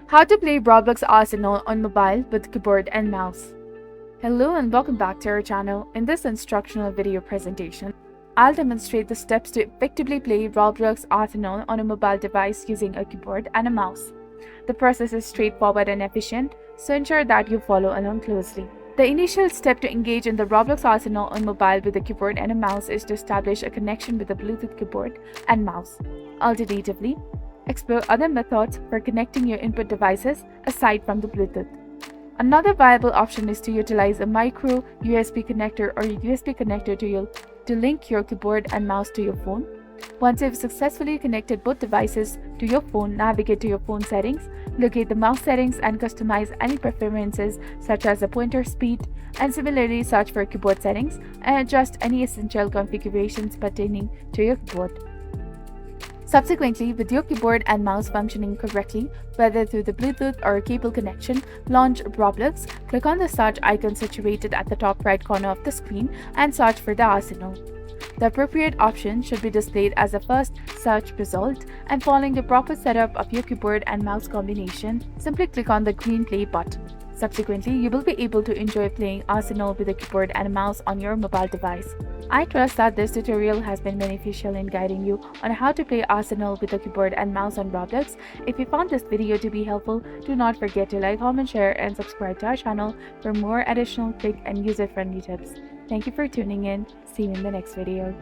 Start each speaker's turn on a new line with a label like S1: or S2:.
S1: How to play Roblox Arsenal on mobile with keyboard and mouse. Hello and welcome back to our channel. In this instructional video presentation, I'll demonstrate the steps to effectively play Roblox Arsenal on a mobile device using a keyboard and a mouse. The process is straightforward and efficient, so ensure that you follow along closely. The initial step to engage in the Roblox Arsenal on mobile with a keyboard and a mouse is to establish a connection with the Bluetooth keyboard and mouse. Alternatively, explore other methods for connecting your input devices aside from the Bluetooth. Another viable option is to utilize a micro USB connector or a USB connector to link your keyboard and mouse to your phone. Once you've successfully connected both devices to your phone, navigate to your phone settings, locate the mouse settings and customize any preferences such as the pointer speed, and similarly search for keyboard settings and adjust any essential configurations pertaining to your keyboard. Subsequently, with your keyboard and mouse functioning correctly, whether through the Bluetooth or a cable connection, launch Roblox, click on the search icon situated at the top right corner of the screen and search for the Arsenal. The appropriate option should be displayed as the first search result, and following the proper setup of your keyboard and mouse combination, simply click on the green play button. Subsequently, you will be able to enjoy playing Arsenal with a keyboard and a mouse on your mobile device. I trust that this tutorial has been beneficial in guiding you on how to play Arsenal with a keyboard and mouse on Roblox. If you found this video to be helpful, do not forget to like, comment, share, and subscribe to our channel for more additional quick and user-friendly tips. Thank you for tuning in. See you in the next video.